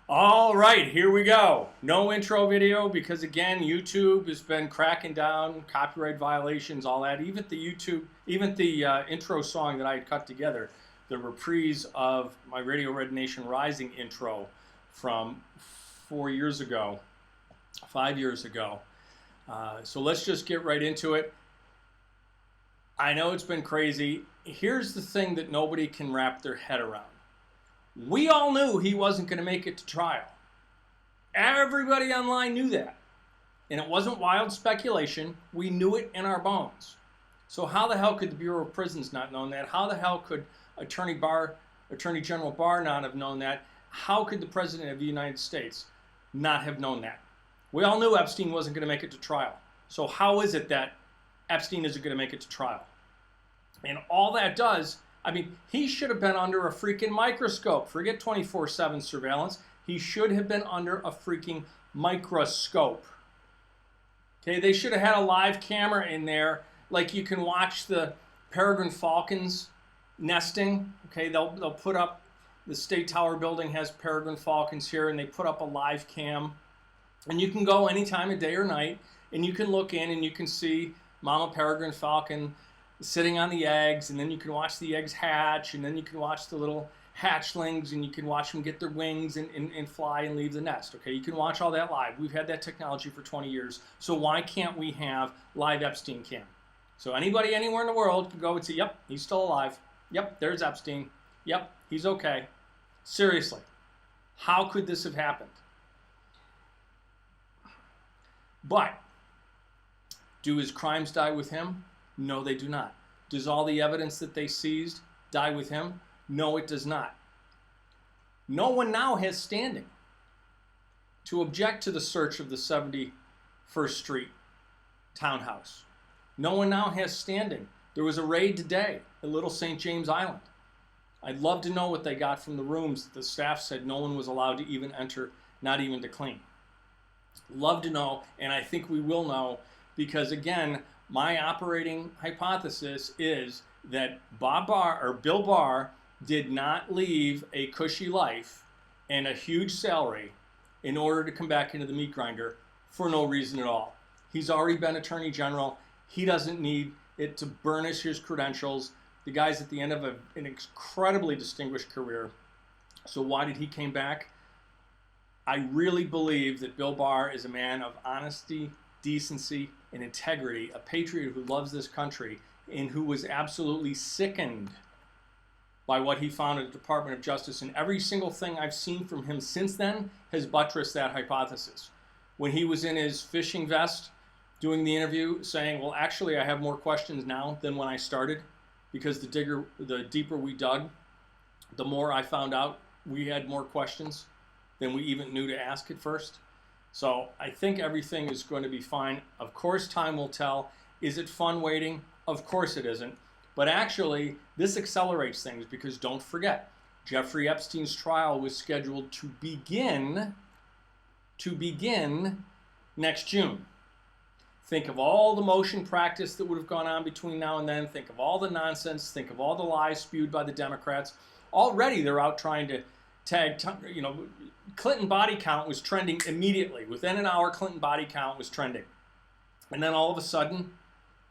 All right, here we go. No intro video because again, YouTube has been cracking down, copyright violations, all that. Even the intro song that I had cut together, the reprise of my Radio Red Nation Rising intro from 4 years ago, 5 years ago. So let's just get right into it. I know it's been crazy. Here's the thing that nobody can wrap their head around. We all knew he wasn't going to make it to trial. Everybody online knew that. And it wasn't wild speculation. We knew it in our bones. So how the hell could the Bureau of Prisons not know that? How the hell could Attorney General Barr not have known that? How could the President of the United States not have known that? We all knew Epstein wasn't going to make it to trial. So how is it that Epstein isn't going to make it to trial? And all that does, he should have been under a freaking microscope. Forget 24/7 surveillance. He should have been under a freaking microscope. Okay, they should have had a live camera in there, like you can watch the peregrine falcons nesting. Okay, they'll put up, the State Tower building has peregrine falcons here, and they put up a live cam. And you can go any time of day or night, and you can look in and you can see Mama Peregrine Falcon sitting on the eggs, and then you can watch the eggs hatch, and then you can watch the little hatchlings, and you can watch them get their wings and fly and leave the nest. Okay, you can watch all that live. We've had that technology for 20 years. So why can't we have live Epstein cam? So anybody anywhere in the world can go and see, yep, he's still alive. Yep, there's Epstein. Yep, he's okay. Seriously, how could this have happened? But do his crimes die with him? No, they do not. Does all the evidence that they seized die with him? No, it does not. No one now has standing to object to the search of the 71st Street townhouse. No one now has standing. There was a raid today at Little St. James Island. I'd love to know what they got from the rooms. The staff said no one was allowed to even enter, not even to clean. Love to know, and I think we will know, because again, my operating hypothesis is that Bill Barr did not leave a cushy life and a huge salary in order to come back into the meat grinder for no reason at all. He's already been Attorney General. He doesn't need it to burnish his credentials. The guy's at the end of an incredibly distinguished career. So why did he came back? I really believe that Bill Barr is a man of honesty, decency, and integrity, a patriot who loves this country, and who was absolutely sickened by what he found at the Department of Justice. And every single thing I've seen from him since then has buttressed that hypothesis. When he was in his fishing vest doing the interview saying, well, actually, I have more questions now than when I started, because the deeper we dug, the more I found out we had more questions than we even knew to ask at first. So I think everything is going to be fine. Of course, time will tell. Is it fun waiting? Of course it isn't. But actually, this accelerates things, because don't forget, Jeffrey Epstein's trial was scheduled to begin next June. Think of all the motion practice that would have gone on between now and then. Think of all the nonsense. Think of all the lies spewed by the Democrats. Already they're out trying to tag, Clinton body count was trending immediately. Within an hour, Clinton body count was trending. And then all of a sudden,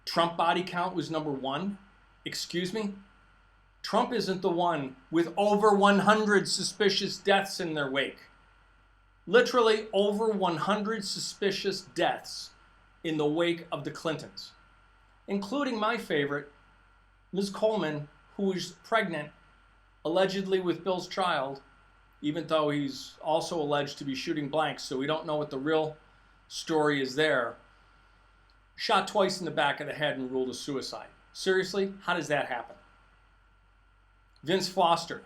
Trump body count was number one. Excuse me? Trump isn't the one with over 100 suspicious deaths in their wake. Literally over 100 suspicious deaths in the wake of the Clintons, including my favorite, Ms. Coleman, who was pregnant, allegedly with Bill's child, even though he's also alleged to be shooting blanks, so we don't know what the real story is there. Shot twice in the back of the head and ruled a suicide. Seriously, how does that happen? Vince Foster,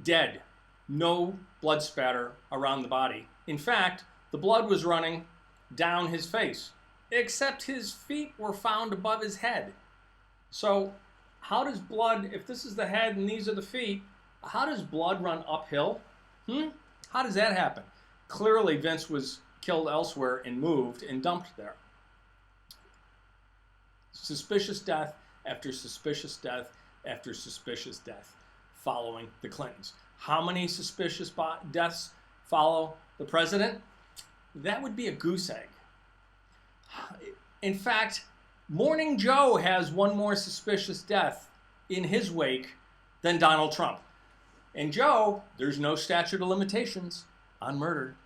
dead. No blood spatter around the body. In fact, the blood was running down his face, except his feet were found above his head. So how does blood, if this is the head and these are the feet, how does blood run uphill? How does that happen? Clearly, Vince was killed elsewhere and moved and dumped there. Suspicious death after suspicious death after suspicious death following the Clintons. How many suspicious deaths follow the president, that would be a goose egg. In fact, Morning Joe has one more suspicious death in his wake than Donald Trump. And Joe, there's no statute of limitations on murder.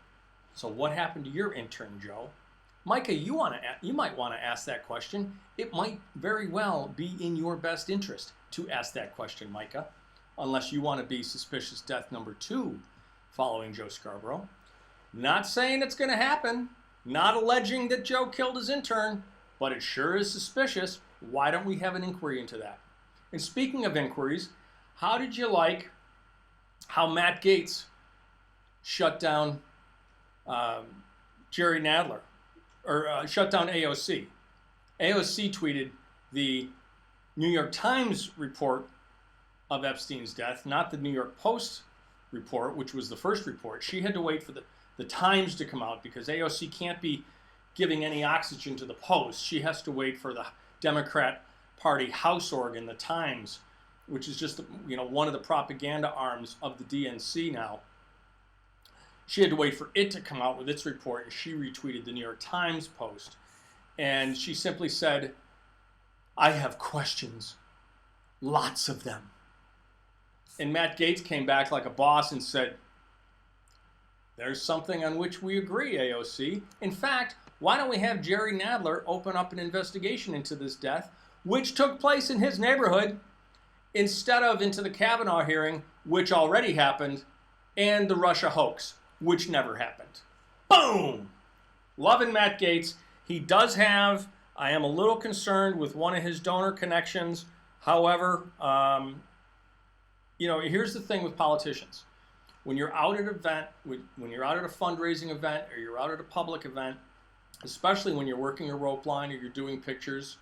So what happened to your intern, Joe? Micah, you might want to ask that question. It might very well be in your best interest to ask that question, Micah, unless you want to be suspicious death number 2 following Joe Scarborough. Not saying it's going to happen, not alleging that Joe killed his intern, but it sure is suspicious. Why don't we have an inquiry into that? And speaking of inquiries, how did you like how Matt Gaetz shut down Jerry Nadler, or shut down AOC? AOC tweeted the New York Times report of Epstein's death, not the New York Post report, which was the first report. She had to wait for the Times to come out because AOC can't be giving any oxygen to the Post. She has to wait for the Democrat Party House organ, the Times, which is just one of the propaganda arms of the DNC now. She had to wait for it to come out with its report, and she retweeted the New York Times post. And she simply said, "I have questions, lots of them." And Matt Gaetz came back like a boss and said, "There's something on which we agree, AOC. In fact, why don't we have Jerry Nadler open up an investigation into this death, which took place in his neighborhood, instead of into the Kavanaugh hearing, which already happened, and the Russia hoax, which never happened." Boom! Loving Matt Gaetz. He does have, I am a little concerned with one of his donor connections. However, here's the thing with politicians. When you're out at an event, when you're out at a fundraising event, or you're out at a public event, especially when you're working a rope line or you're doing pictures,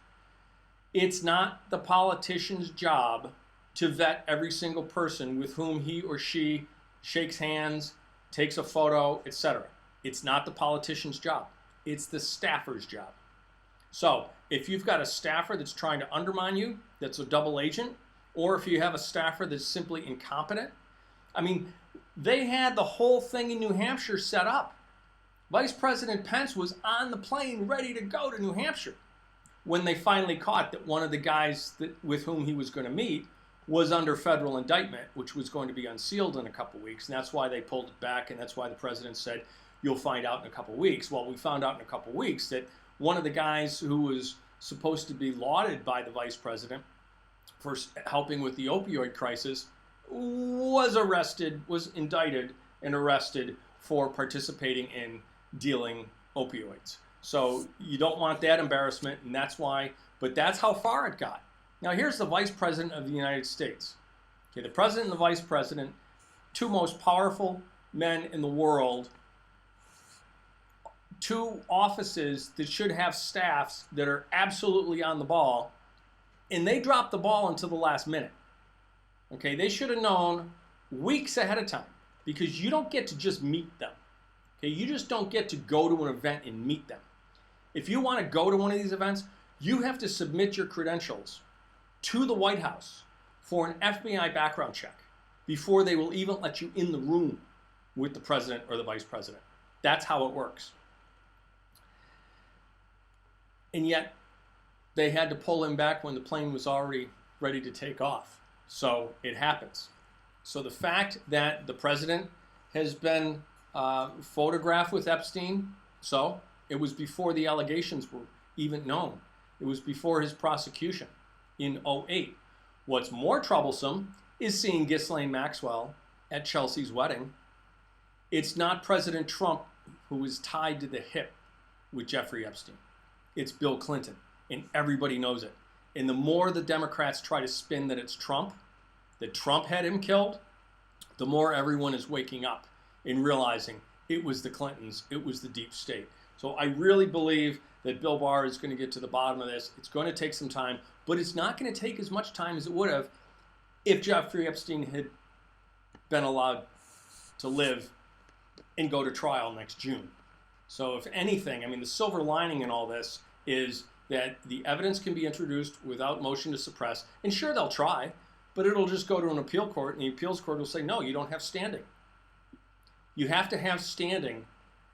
it's not the politician's job to vet every single person with whom he or she shakes hands, takes a photo, etc. It's not the politician's job. It's the staffer's job. So if you've got a staffer that's trying to undermine you, that's a double agent, or if you have a staffer that's simply incompetent, they had the whole thing in New Hampshire set up. Vice President Pence was on the plane ready to go to New Hampshire when they finally caught that one of the guys with whom he was going to meet was under federal indictment, which was going to be unsealed in a couple weeks. And that's why they pulled it back, and that's why the president said, "You'll find out in a couple weeks." Well, we found out in a couple weeks that one of the guys who was supposed to be lauded by the vice president for helping with the opioid crisis was indicted and arrested for participating in dealing opioids. So you don't want that embarrassment, and that's why, but that's how far it got. Now here's the Vice President of the United States. Okay, the President and the Vice President, two most powerful men in the world, two offices that should have staffs that are absolutely on the ball, and they dropped the ball until the last minute. Okay, they should have known weeks ahead of time, because you don't get to just meet them. Okay, you just don't get to go to an event and meet them. If you want to go to one of these events, you have to submit your credentials to the White House for an FBI background check before they will even let you in the room with the president or the vice president. That's how it works. And yet, they had to pull him back when the plane was already ready to take off. So it happens. So the fact that the president has been photographed with Epstein, so it was before the allegations were even known. It was before his prosecution in 2008. What's more troublesome is seeing Ghislaine Maxwell at Chelsea's wedding. It's not President Trump who is tied to the hip with Jeffrey Epstein. It's Bill Clinton, and everybody knows it. And the more the Democrats try to spin that it's Trump, that Trump had him killed, the more everyone is waking up and realizing it was the Clintons, it was the deep state. So I really believe that Bill Barr is going to get to the bottom of this. It's going to take some time, but it's not going to take as much time as it would have if Jeffrey Epstein had been allowed to live and go to trial next June. So if anything, the silver lining in all this is that the evidence can be introduced without motion to suppress. And sure, they'll try, but it'll just go to an appeal court, and the appeals court will say, no, you don't have standing. You have to have standing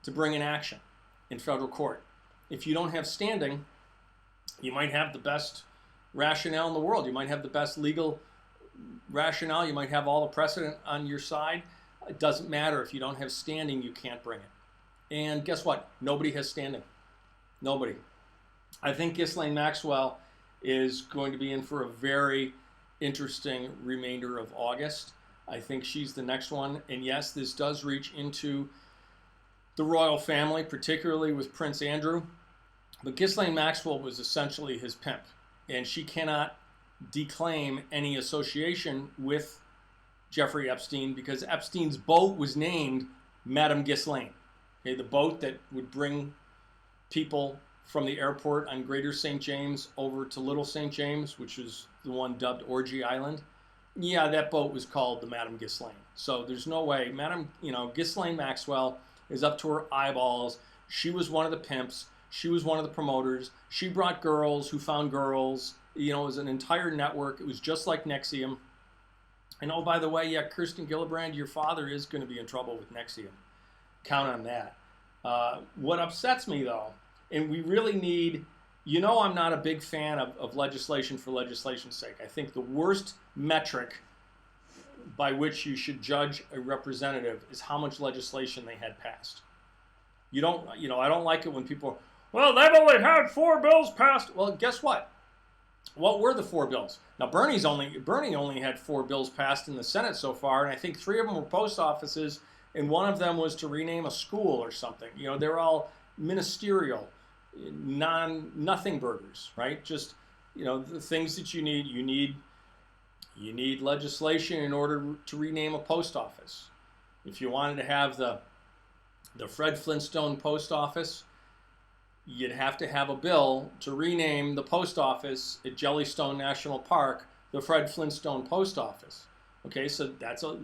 to bring an action in federal court. If you don't have standing, you might have the best rationale in the world. You might have the best legal rationale. You might have all the precedent on your side. It doesn't matter. If you don't have standing, you can't bring it. And guess what? Nobody has standing. Nobody. I think Ghislaine Maxwell is going to be in for a very interesting remainder of August. I think she's the next one. And yes, this does reach into the royal family, particularly with Prince Andrew. But Ghislaine Maxwell was essentially his pimp, and she cannot declaim any association with Jeffrey Epstein because Epstein's boat was named Madame Ghislaine. Okay, the boat that would bring people from the airport on Greater St. James over to Little St. James, which was the one dubbed Orgy Island. Yeah, that boat was called the Madame Ghislaine. So there's no way. Ghislaine Maxwell is up to her eyeballs. She was one of the pimps. She was one of the promoters. She brought girls who found girls. It was an entire network. It was just like NXIVM. And oh, by the way, yeah, Kirsten Gillibrand, your father is going to be in trouble with NXIVM. Count on that. What upsets me, though, and we really need, I'm not a big fan of legislation for legislation's sake. I think the worst metric by which you should judge a representative is how much legislation they had passed. I don't like it when people, well, they've only had 4 bills passed. Well, guess what? What were the 4 bills? Now, Bernie only had 4 bills passed in the Senate so far, and I think 3 of them were post offices, and one of them was to rename a school or something. They're all ministerial, nothing burgers, right? Just, the things that you need. You need legislation in order to rename a post office. If you wanted to have the Fred Flintstone post office, you'd have to have a bill to rename the post office at Jellystone National Park the Fred Flintstone post office. Okay, so that's a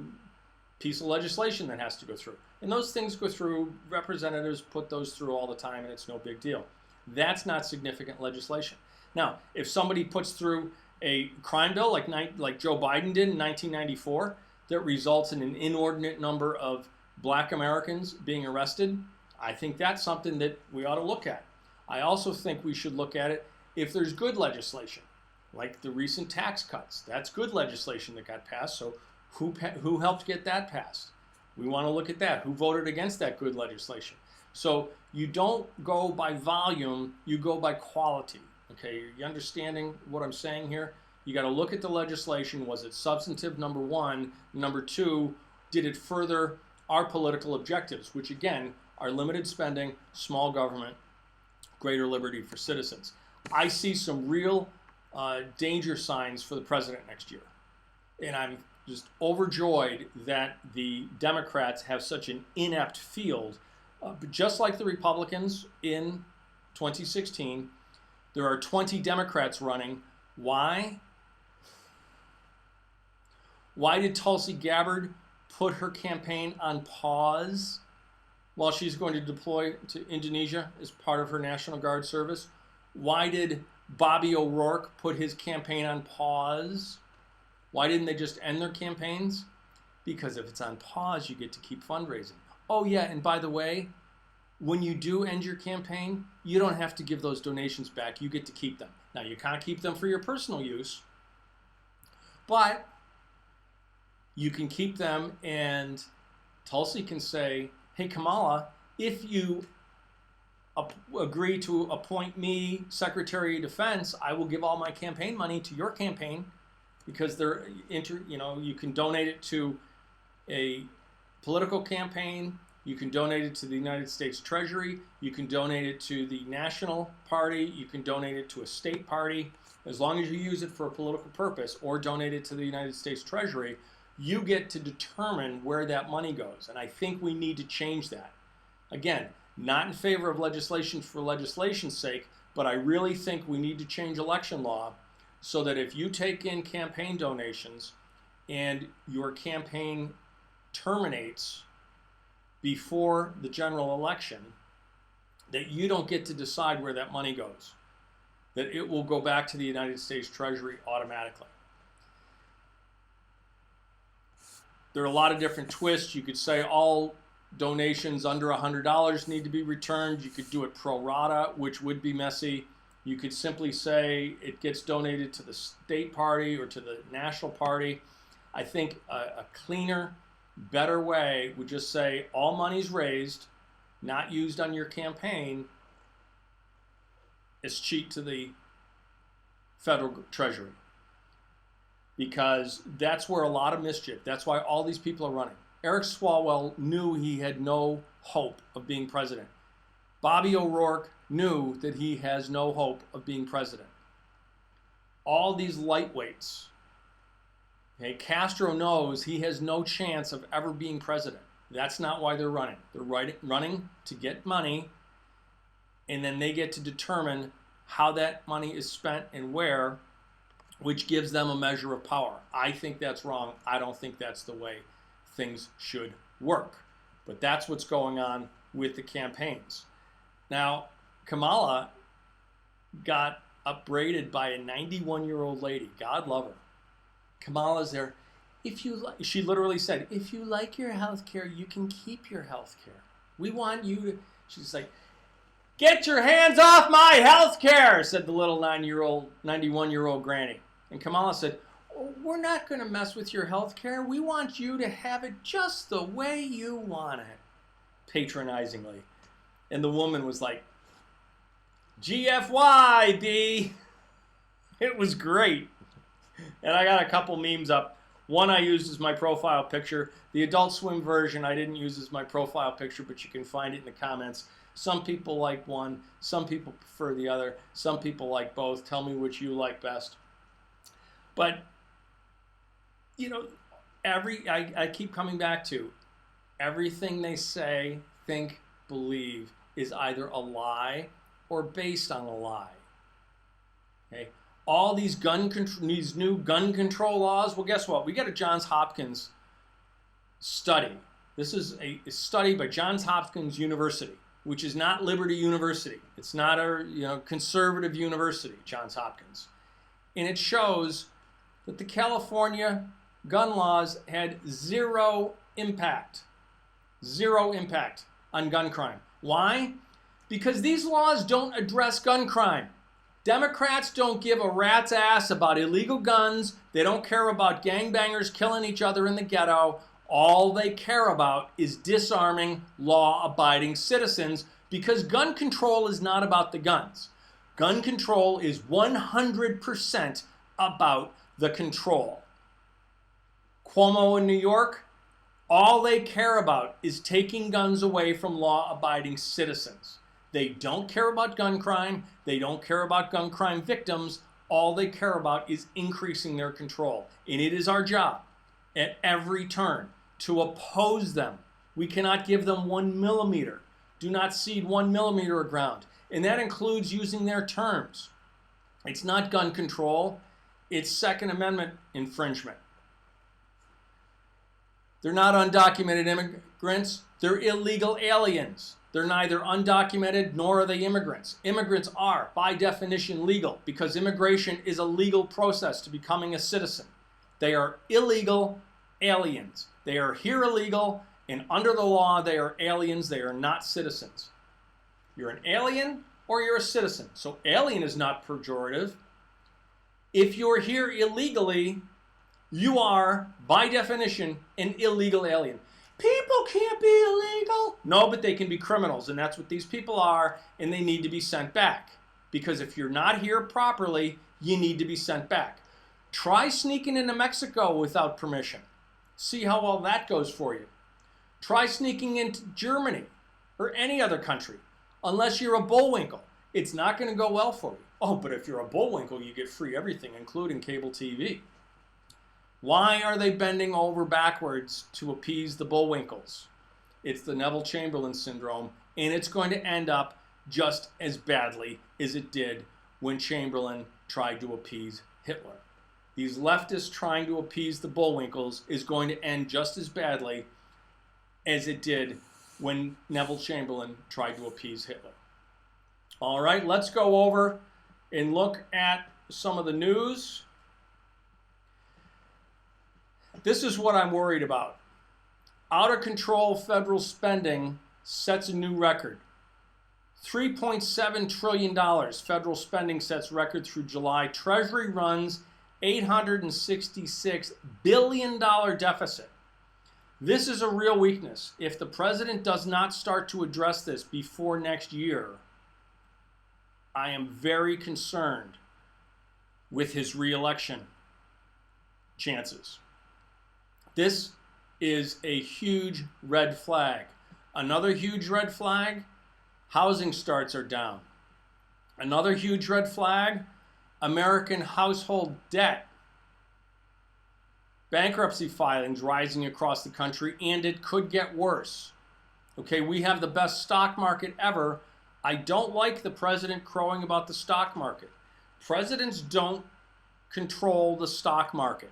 piece of legislation that has to go through. And those things go through, representatives put those through all the time, and it's no big deal. That's not significant legislation. Now, if somebody puts through a crime bill like Joe Biden did in 1994 that results in an inordinate number of black Americans being arrested, I think that's something that we ought to look at. I also think we should look at it if there's good legislation, like the recent tax cuts. That's good legislation that got passed, so who helped get that passed? We want to look at that. Who voted against that good legislation? So you don't go by volume, you go by quality. Okay, you understanding what I'm saying here? You got to look at the legislation. Was it substantive, number one? Number two, did it further our political objectives, which again are limited spending, small government, greater liberty for citizens? I see some real danger signs for the president next year. And I'm just overjoyed that the Democrats have such an inept field. But just like the Republicans in 2016, there are 20 Democrats running. Why? Why did Tulsi Gabbard put her campaign on pause while she's going to deploy to Indonesia as part of her National Guard service? Why did Bobby O'Rourke put his campaign on pause? Why didn't they just end their campaigns? Because if it's on pause, you get to keep fundraising. Oh yeah, and by the way, when you do end your campaign, you don't have to give those donations back. You get to keep them. Now, you can't keep them for your personal use, but you can keep them, and Tulsi can say, hey, Kamala, if you agree to appoint me Secretary of Defense, I will give all my campaign money to your campaign, because you can donate it to a political campaign. You can donate it to the United States Treasury. You can donate it to the National Party. You can donate it to a state party. As long as you use it for a political purpose or donate it to the United States Treasury, you get to determine where that money goes. And I think we need to change that. Again, not in favor of legislation for legislation's sake, but I really think we need to change election law so that if you take in campaign donations and your campaign terminates before the general election, that you don't get to decide where that money goes, that it will go back to the United States Treasury automatically. There are a lot of different twists. You could say all donations under $100 need to be returned. You could do it pro rata, which would be messy. You could simply say it gets donated to the state party or to the national party. I think a cleaner, better way would just say all monies raised, not used on your campaign, is cheat to the federal treasury. Because that's where a lot of mischief, that's why all these people are running. Eric Swalwell knew he had no hope of being president. Bobby O'Rourke knew that he has no hope of being president. All these lightweights. Okay, Castro knows he has no chance of ever being president. That's not why they're running. They're running to get money, and then they get to determine how that money is spent and where, which gives them a measure of power. I think that's wrong. I don't think that's the way things should work. But that's what's going on with the campaigns. Now, Kamala got upbraided by a 91-year-old lady. God love her. Kamala's there. She literally said, if you like your health care, you can keep your health care. We want you to, she's like, get your hands off my health care, said the little 91-year-old granny. And Kamala said, oh, we're not going to mess with your health care. We want you to have it just the way you want it, patronizingly. And the woman was like, GFY, B. It was great. And I got a couple memes up. One I used as my profile picture. The Adult Swim version I didn't use as my profile picture, but you can find it in the comments. Some people like one. Some people prefer the other. Some people like both. Tell me which you like best. But, you know, I keep coming back to everything they say, think, believe is either a lie or based on a lie. Okay? All these new gun control laws, well, guess what? We got a Johns Hopkins study. This is a study by Johns Hopkins University, which is not Liberty University. It's not a conservative university, Johns Hopkins. And it shows that the California gun laws had zero impact on gun crime. Why? Because these laws don't address gun crime. Democrats don't give a rat's ass about illegal guns. They don't care about gangbangers killing each other in the ghetto. All they care about is disarming law-abiding citizens, because gun control is not about the guns. Gun control is 100% about the control. Cuomo in New York, all they care about is taking guns away from law-abiding citizens. They don't care about gun crime. They don't care about gun crime victims. All they care about is increasing their control. And it is our job at every turn to oppose them. We cannot give them 1 millimeter. Do not cede 1 millimeter of ground. And that includes using their terms. It's not gun control. It's Second Amendment infringement. They're not undocumented immigrants. They're illegal aliens. They're neither undocumented nor are they immigrants. Immigrants are, by definition, legal, because immigration is a legal process to becoming a citizen. They are illegal aliens. They are here illegal, and under the law, they are aliens. They are not citizens. You're an alien or you're a citizen. So alien is not pejorative. If you're here illegally, you are, by definition, an illegal alien. People can't be illegal. No, but they can be criminals, and that's what these people are, and they need to be sent back. Because if you're not here properly, you need to be sent back. Try sneaking into Mexico without permission. See how well that goes for you. Try sneaking into Germany or any other country. Unless you're a bullwinkle, it's not going to go well for you. Oh, but if you're a bullwinkle, you get free everything, including cable TV. Why are they bending over backwards to appease the bullwinkles? It's the Neville Chamberlain syndrome, and it's going to end up just as badly as it did when Chamberlain tried to appease Hitler. These leftists trying to appease the bullwinkles is going to end just as badly as it did when Neville Chamberlain tried to appease Hitler. All right, let's go over and look at some of the news. This is what I'm worried about. Out of control federal spending sets a new record. $3.7 trillion federal spending sets record through July. Treasury runs $866 billion deficit. This is a real weakness. If the president does not start to address this before next year, I am very concerned with his re-election chances. This is a huge red flag. Another huge red flag, housing starts are down. Another huge red flag, American household debt. Bankruptcy filings rising across the country, and it could get worse. Okay, we have the best stock market ever. I don't like the president crowing about the stock market. Presidents don't control the stock market.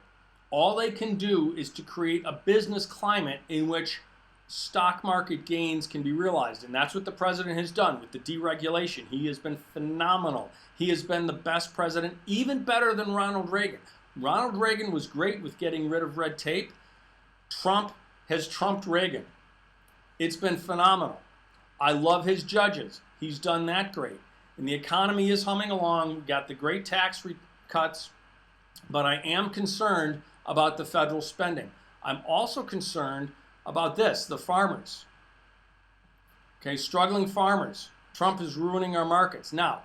All they can do is to create a business climate in which stock market gains can be realized. And that's what the president has done with the deregulation. He has been phenomenal. He has been the best president, even better than Ronald Reagan. Ronald Reagan was great with getting rid of red tape. Trump has trumped Reagan. It's been phenomenal. I love his judges. He's done that great. And the economy is humming along. We've got the great tax cuts. But I am concerned about the federal spending. I'm also concerned about this, the farmers. Okay, struggling farmers. Trump is ruining our markets. Now,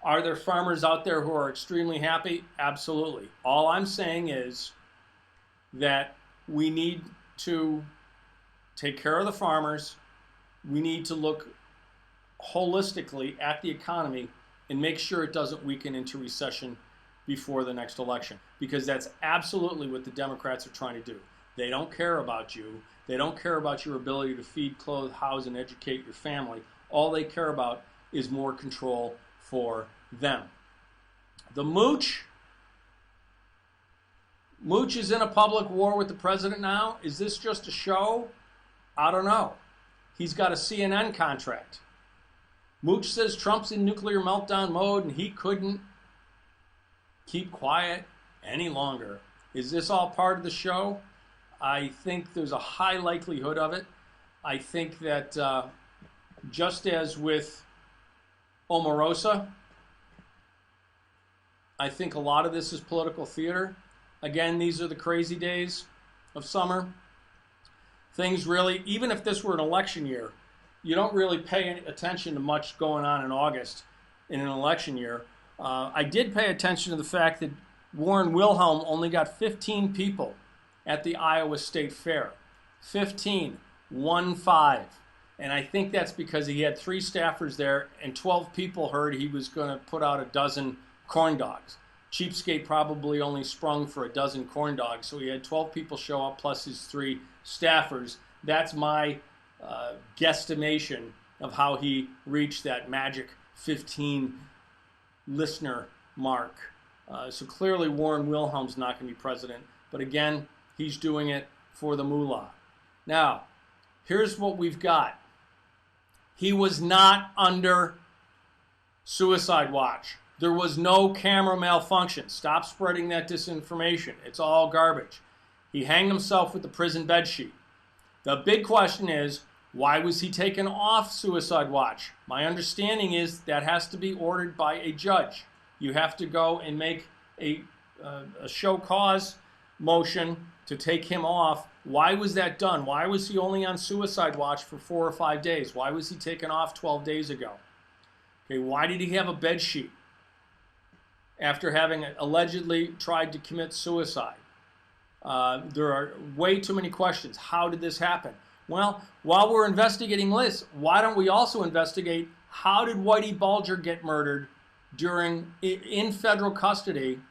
are there farmers out there who are extremely happy? Absolutely. All I'm saying is that we need to take care of the farmers. We need to look holistically at the economy and make sure it doesn't weaken into recession before the next election, because that's absolutely what the Democrats are trying to do. They don't care about you. They don't care about your ability to feed, clothe, house, and educate your family. All they care about is more control for them. The Mooch is in a public war with the president now. Is this just a show? I don't know. He's got a CNN contract. Mooch says Trump's in nuclear meltdown mode and he couldn't keep quiet any longer. Is this all part of the show? I think there's a high likelihood of it. I think that just as with Omarosa, I think a lot of this is political theater. Again, these are the crazy days of summer. Things really, even if this were an election year, you don't really pay any attention to much going on in August in an election year. I did pay attention to the fact that Warren Wilhelm only got 15 people at the Iowa State Fair. 15, 1-5. And I think that's because he had 3 staffers there and 12 people heard he was going to put out a dozen corn dogs. Cheapskate probably only sprung for a dozen corn dogs, so he had 12 people show up plus his 3 staffers. That's my guesstimation of how he reached that magic 15 listener mark. So clearly Warren Wilhelm's not going to be president, but again, he's doing it for the moolah. Now, here's what we've got. He was not under suicide watch. There was no camera malfunction. Stop spreading that disinformation. It's all garbage. He hanged himself with the prison bedsheet. The big question is, why was he taken off suicide watch? My understanding is that has to be ordered by a judge. You have to go and make a show cause motion to take him off. Why was that done? Why was he only on suicide watch for 4 or 5 days? Why was he taken off 12 days ago? Okay, why did he have a bed sheet after having allegedly tried to commit suicide? There are way too many questions. How did this happen? Well, while we're investigating this, why don't we also investigate how did Whitey Bulger get murdered in federal custody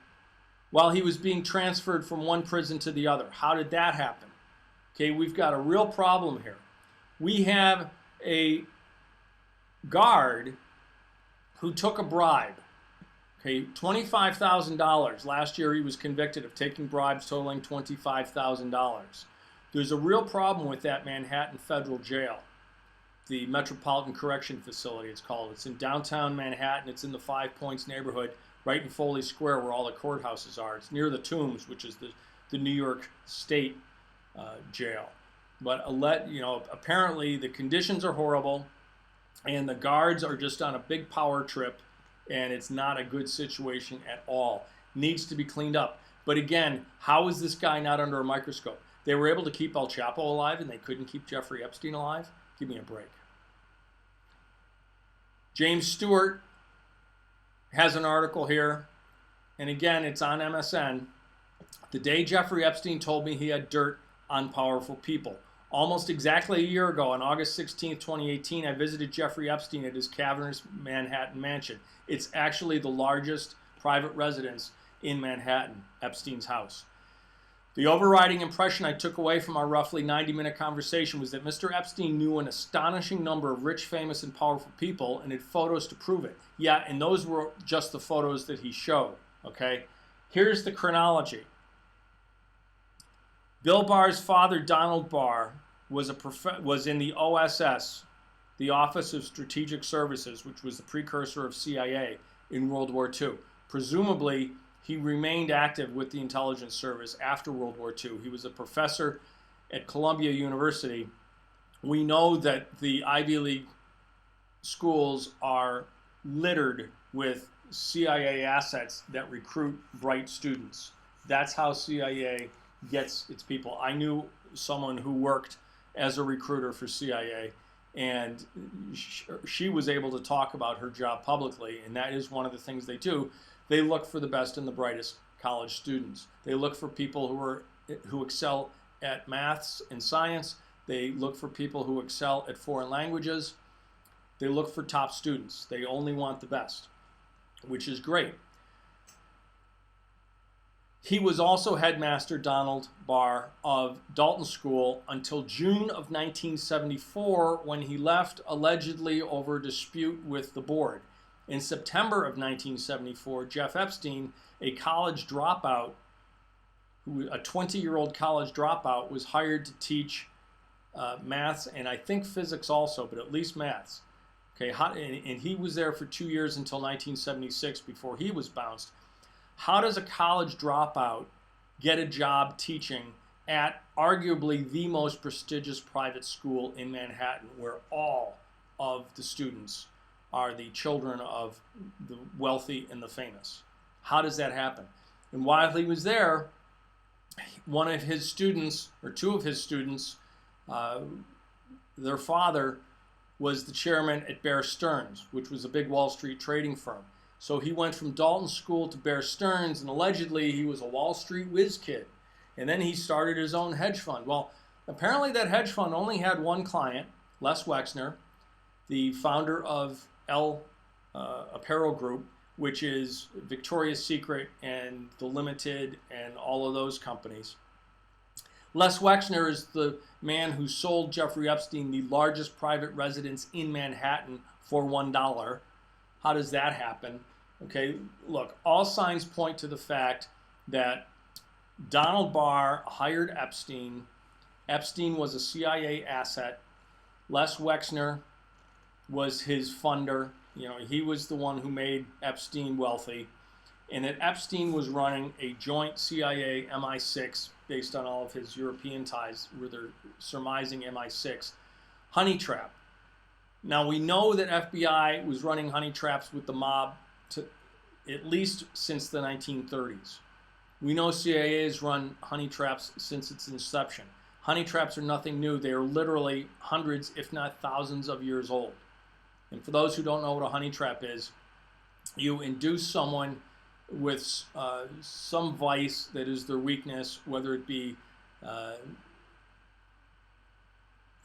while he was being transferred from one prison to the other? How did that happen? Okay, we've got a real problem here. We have a guard who took a bribe. Okay, $25,000. Last year he was convicted of taking bribes totaling $25,000. There's a real problem with that Manhattan Federal Jail, the Metropolitan Correction Facility it's called. It's in downtown Manhattan. It's in the 5 Points neighborhood, right in Foley Square where all the courthouses are. It's near the Tombs, which is the New York State jail. But apparently the conditions are horrible, and the guards are just on a big power trip, and it's not a good situation at all. Needs to be cleaned up. But again, how is this guy not under a microscope? They were able to keep El Chapo alive, and they couldn't keep Jeffrey Epstein alive? Give me a break. James Stewart has an article here, and again, it's on MSN. The day Jeffrey Epstein told me he had dirt on powerful people. Almost exactly a year ago, on August 16, 2018, I visited Jeffrey Epstein at his cavernous Manhattan mansion. It's actually the largest private residence in Manhattan, Epstein's house. The overriding impression I took away from our roughly 90-minute conversation was that Mr. Epstein knew an astonishing number of rich, famous, and powerful people and had photos to prove it. Yeah, and those were just the photos that he showed, okay? Here's the chronology. Bill Barr's father, Donald Barr, was in the OSS, the Office of Strategic Services, which was the precursor of CIA in World War II. Presumably, he remained active with the intelligence service after World War II. He was a professor at Columbia University. We know that the Ivy League schools are littered with CIA assets that recruit bright students. That's how CIA gets its people. I knew someone who worked as a recruiter for CIA, and she was able to talk about her job publicly, and that is one of the things they do. They look for the best and the brightest college students. They look for people who excel at maths and science. They look for people who excel at foreign languages. They look for top students. They only want the best, which is great. He was also headmaster, Donald Barr, of Dalton School until June of 1974, when he left allegedly over a dispute with the board. In September of 1974, Jeff Epstein, a college dropout, a 20-year-old college dropout, was hired to teach maths and I think physics also, but at least maths. Okay, and he was there for 2 years until 1976 before he was bounced. How does a college dropout get a job teaching at arguably the most prestigious private school in Manhattan, where all of the students are the children of the wealthy and the famous? How does that happen? And while he was there, one of his students, or two of his students, their father was the chairman at Bear Stearns, which was a big Wall Street trading firm. So he went from Dalton School to Bear Stearns, and allegedly he was a Wall Street whiz kid. And then he started his own hedge fund. Well, apparently that hedge fund only had one client, Les Wexner, the founder of Apparel Group, which is Victoria's Secret and The Limited and all of those companies. Les Wexner is the man who sold Jeffrey Epstein the largest private residence in Manhattan for $1. How does that happen? Okay, look, all signs point to the fact that Donald Barr hired Epstein. Epstein was a CIA asset. Les Wexner was his funder. You know, he was the one who made Epstein wealthy. And that Epstein was running a joint CIA MI6, based on all of his European ties, where they're surmising MI6 honey trap. Now, we know that FBI was running honey traps with the mob at least since the 1930s. We know CIA has run honey traps since its inception. Honey traps are nothing new. They are literally hundreds, if not thousands of years old. And for those who don't know what a honey trap is, you induce someone with some vice that is their weakness, whether it be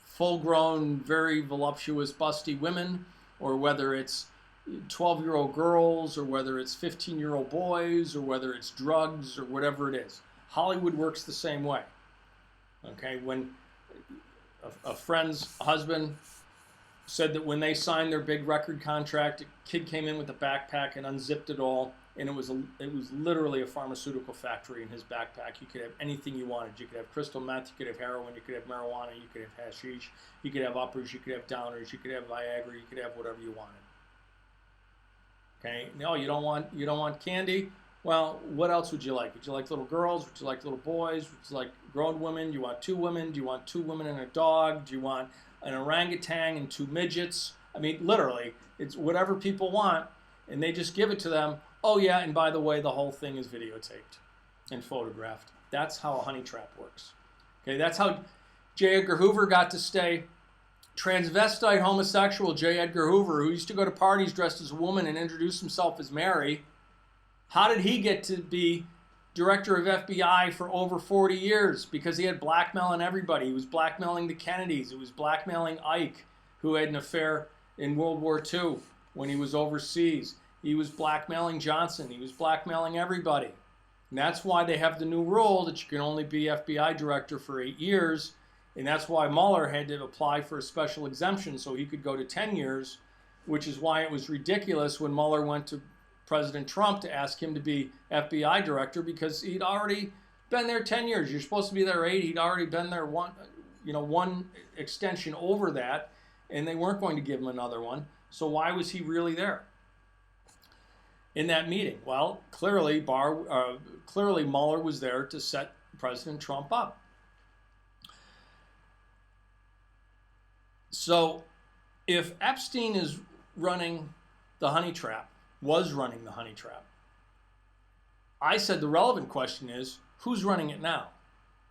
full-grown, very voluptuous, busty women, or whether it's 12-year-old girls, or whether it's 15-year-old boys, or whether it's drugs, or whatever it is. Hollywood works the same way. Okay, when a friend's husband said that when they signed their big record contract, a kid came in with a backpack and unzipped it all, and it was literally a pharmaceutical factory in his backpack. You could have anything you wanted. You could have crystal meth, you could have heroin, you could have marijuana, you could have hashish, you could have uppers, you could have downers, you could have Viagra, you could have whatever you wanted. Okay? No, you don't want candy? Well, what else would you like? Would you like little girls? Would you like little boys? Would you like grown women? Do you want two women? Do you want two women and a dog? Do you want an orangutan and two midgets? I mean, literally, it's whatever people want, and they just give it to them. Oh, yeah, and by the way, the whole thing is videotaped and photographed. That's how a honey trap works. Okay, that's how J. Edgar Hoover got to stay. Transvestite homosexual J. Edgar Hoover, who used to go to parties dressed as a woman and introduce himself as Mary, how did he get to be director of FBI for over 40 years? Because he had blackmailing everybody. He was blackmailing the Kennedys. He was blackmailing Ike, who had an affair in World War II when he was overseas. He was blackmailing Johnson. He was blackmailing everybody. And that's why they have the new rule that you can only be FBI director for 8 years. And that's why Mueller had to apply for a special exemption so he could go to 10 years, which is why it was ridiculous when Mueller went to President Trump to ask him to be FBI director, because he'd already been there 10 years. You're supposed to be there 8. He'd already been there one extension over that, and they weren't going to give him another one. So why was he really there in that meeting? Well, clearly Mueller was there to set President Trump up. So if Epstein is running the honey trap, was running the honey trap, I said the relevant question is, who's running it now?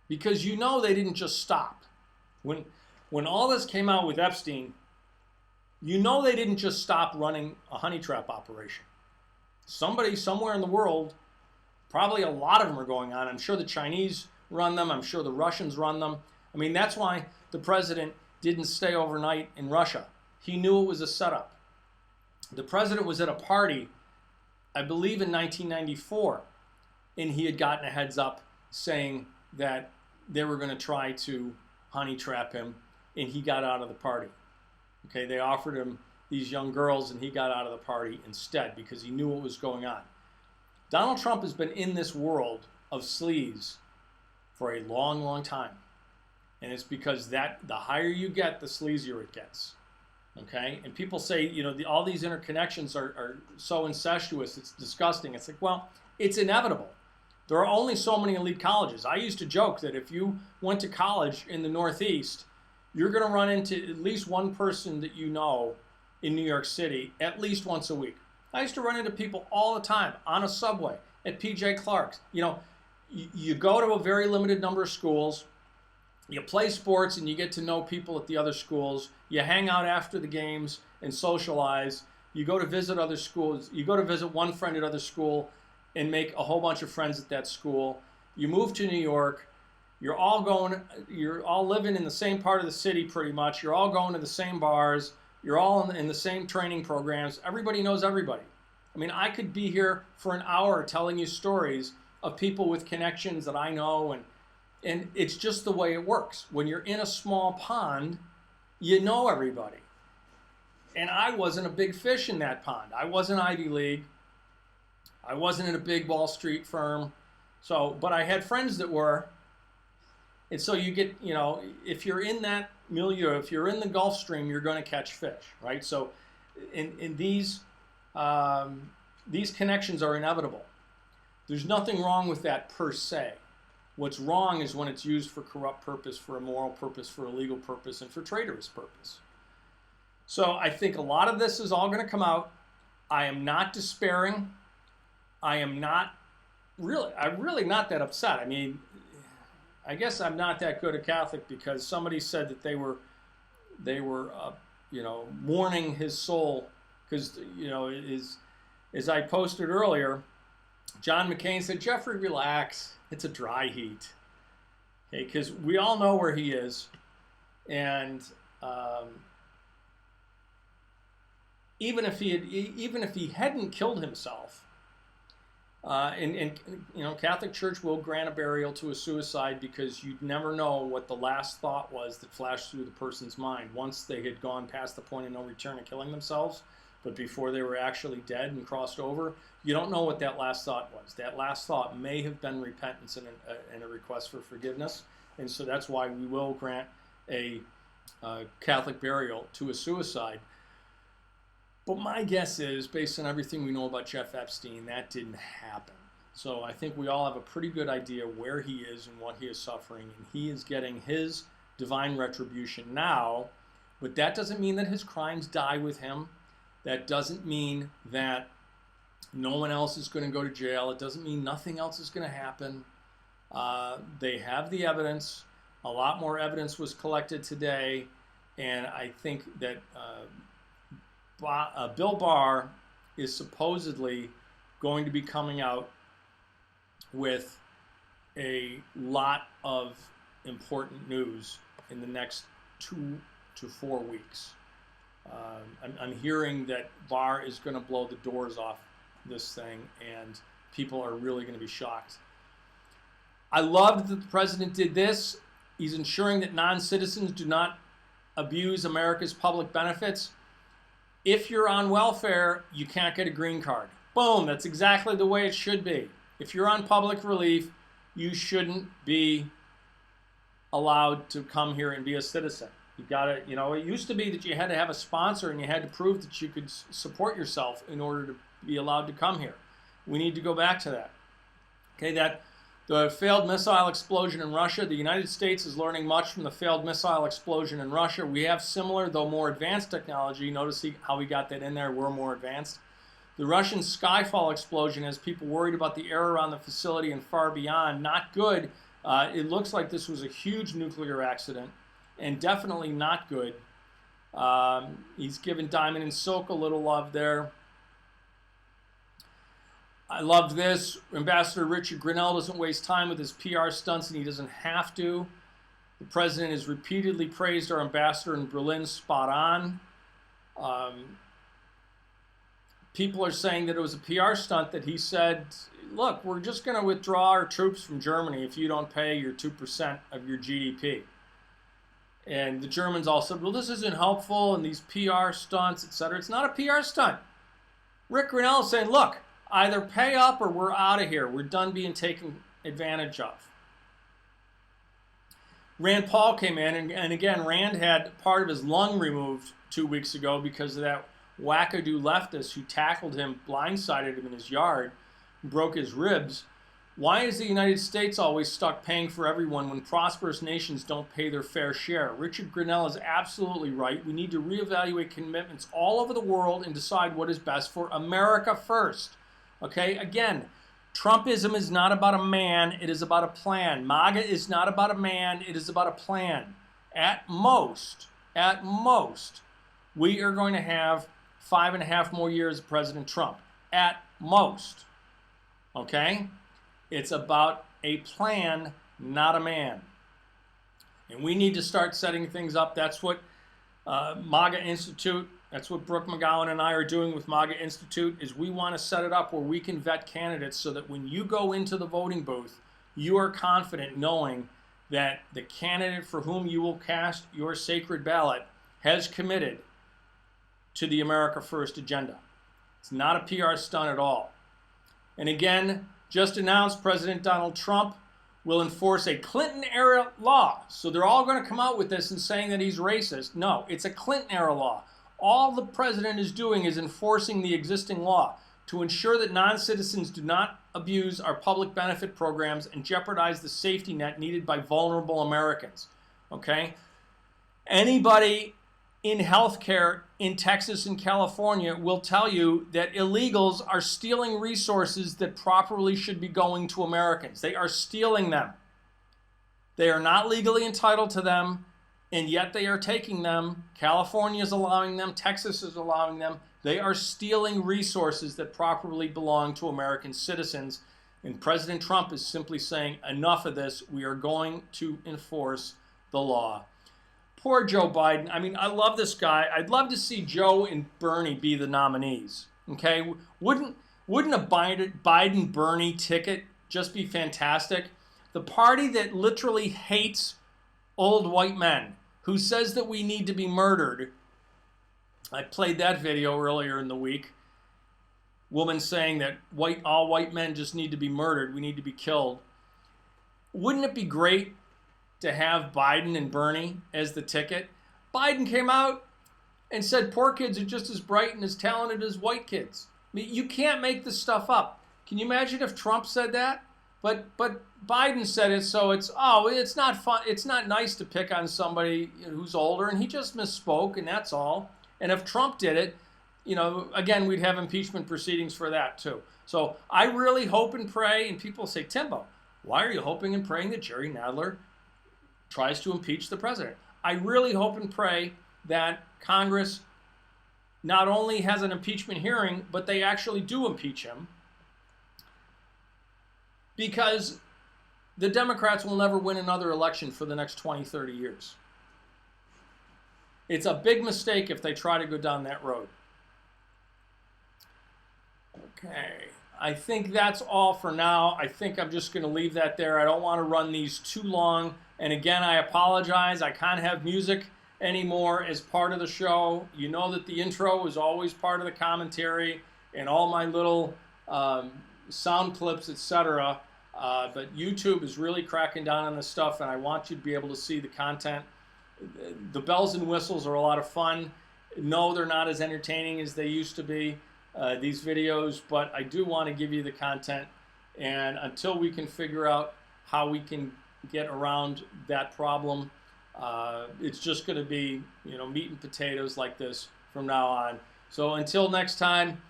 Because you know they didn't just stop. When all this came out with Epstein, you know they didn't just stop running a honey trap operation. Somebody somewhere in the world, probably a lot of them are going on. I'm sure the Chinese run them. I'm sure the Russians run them. I mean, that's why the president didn't stay overnight in Russia. He knew it was a setup. The president was at a party, I believe in 1994, and he had gotten a heads up saying that they were going to try to honey trap him, and he got out of the party. Okay, they offered him these young girls, and he got out of the party instead because he knew what was going on. Donald Trump has been in this world of sleaze for a long, long time. And it's because the higher you get, the sleazier it gets. Okay? And people say, all these interconnections are so incestuous, it's disgusting. It's like, well, it's inevitable. There are only so many elite colleges. I used to joke that if you went to college in the Northeast, you're going to run into at least one person that you know in New York City at least once a week. I used to run into people all the time on a subway, at PJ Clark's. You go to a very limited number of schools. You play sports and you get to know people at the other schools. You hang out after the games and socialize. You go to visit other schools. You go to visit one friend at other school and make a whole bunch of friends at that school. You move to New York. You're all living in the same part of the city pretty much. You're all going to the same bars. You're all in the same training programs. Everybody knows everybody. I mean, I could be here for an hour telling you stories of people with connections that I know, and it's just the way it works. When you're in a small pond, you know everybody. And I wasn't a big fish in that pond. I wasn't Ivy League. I wasn't in a big Wall Street firm. But I had friends that were. And so you get, if you're in that milieu, if you're in the Gulf Stream, you're going to catch fish, right? So in these connections are inevitable. There's nothing wrong with that per se. What's wrong is when it's used for corrupt purpose, for a moral purpose, for a legal purpose, and for traitorous purpose. So I think a lot of this is all going to come out. I am not despairing. I'm really not that upset. I mean, I guess I'm not that good a Catholic because somebody said that they were mourning his soul because, as I posted earlier, John McCain said, Jeffrey, relax. It's a dry heat. Okay, because we all know where he is. And even if he hadn't killed himself, Catholic Church will grant a burial to a suicide because you'd never know what the last thought was that flashed through the person's mind once they had gone past the point of no return of killing themselves, but before they were actually dead and crossed over. You don't know what that last thought was. That last thought may have been repentance and a request for forgiveness, and so that's why we will grant a Catholic burial to a suicide. But my guess is, based on everything we know about Jeff Epstein, that didn't happen. So I think we all have a pretty good idea where he is and what he is suffering, and he is getting his divine retribution now. But that doesn't mean that his crimes die with him. That doesn't mean that no one else is going to go to jail. It doesn't mean nothing else is going to happen. They have the evidence. A lot more evidence was collected today, and I think that Bill Barr is supposedly going to be coming out with a lot of important news in the next 2 to 4 weeks. I'm hearing that Barr is going to blow the doors off this thing, and people are really going to be shocked. I loved that the president did this. He's ensuring that non-citizens do not abuse America's public benefits. If you're on welfare, you can't get a green card. Boom, that's exactly the way it should be. If you're on public relief, you shouldn't be allowed to come here and be a citizen. You gotta, it used to be that you had to have a sponsor and you had to prove that you could support yourself in order to be allowed to come here. We need to go back to that. Okay, that the failed missile explosion in Russia, the United States is learning much from the failed missile explosion in Russia. We have similar, though more advanced technology. Notice how we got that in there. We're more advanced. The Russian Skyfall explosion has people worried about the air around the facility and far beyond. Not good. It looks like this was a huge nuclear accident, and definitely not good. He's given Diamond and Silk a little love there. I loved this. Ambassador Richard Grenell doesn't waste time with his PR stunts, and he doesn't have to. The president has repeatedly praised our ambassador in Berlin, spot on. People are saying that it was a PR stunt, that he said, look, we're just going to withdraw our troops from Germany if you don't pay your 2% of your GDP. And the Germans all said, well, this isn't helpful, and these PR stunts, etc. It's not a PR stunt. Rick Grenell is saying, look, either pay up or we're out of here. We're done being taken advantage of. Rand Paul came in, and again, Rand had part of his lung removed 2 weeks ago because of that wackadoo leftist who tackled him, blindsided him in his yard, broke his ribs. Why is the United States always stuck paying for everyone when prosperous nations don't pay their fair share? Richard Grenell is absolutely right. We need to reevaluate commitments all over the world and decide what is best for America first. Okay, again, Trumpism is not about a man, it is about a plan. MAGA is not about a man, it is about a plan. At most, we are going to have 5.5 more years of President Trump. At most. Okay? It's about a plan, not a man. And we need to start setting things up. That's what MAGA Institute, that's what Brooke McGowan and I are doing with MAGA Institute, is we want to set it up where we can vet candidates so that when you go into the voting booth, you are confident knowing that the candidate for whom you will cast your sacred ballot has committed to the America First agenda. It's not a PR stunt at all. And again, just announced President Donald Trump will enforce a Clinton-era law. So they're all going to come out with this and saying that he's racist. No, it's a Clinton-era law. All the president is doing is enforcing the existing law to ensure that non-citizens do not abuse our public benefit programs and jeopardize the safety net needed by vulnerable Americans. Okay? Anybody in healthcare in Texas and California will tell you that illegals are stealing resources that properly should be going to Americans. They are stealing them. They are not legally entitled to them, and yet they are taking them. California is allowing them. Texas is allowing them. They are stealing resources that properly belong to American citizens. And President Trump is simply saying, enough of this. We are going to enforce the law. Poor Joe Biden. I mean, I love this guy. I'd love to see Joe and Bernie be the nominees. Okay? Wouldn't a Biden-Bernie ticket just be fantastic? The party that literally hates old white men, who says that we need to be murdered. I played that video earlier in the week. Woman saying that all white men just need to be murdered. We need to be killed. Wouldn't it be great to have Biden and Bernie as the ticket? Biden came out and said poor kids are just as bright and as talented as white kids. I mean, you can't make this stuff up. Can you imagine if Trump said that? But Biden said it, so it's not fun. It's not nice to pick on somebody who's older, and he just misspoke, and that's all. And if Trump did it, again, we'd have impeachment proceedings for that too. So I really hope and pray, and people say, Timbo, why are you hoping and praying that Jerry Nadler tries to impeach the president? I really hope and pray that Congress not only has an impeachment hearing, but they actually do impeach him, because the Democrats will never win another election for the next 20, 30 years. It's a big mistake if they try to go down that road. Okay, I think that's all for now. I think I'm just going to leave that there. I don't want to run these too long. And again, I apologize. I can't have music anymore as part of the show. You know that the intro is always part of the commentary and all my little sound clips, etc. But YouTube is really cracking down on this stuff, and I want you to be able to see the content. The bells and whistles are a lot of fun. No, they're not as entertaining as they used to be, these videos, but I do want to give you the content. And until we can figure out how we can get around that problem, it's just going to be, meat and potatoes like this from now on. So until next time,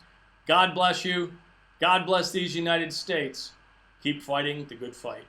God bless you. God bless these United States. Keep fighting the good fight.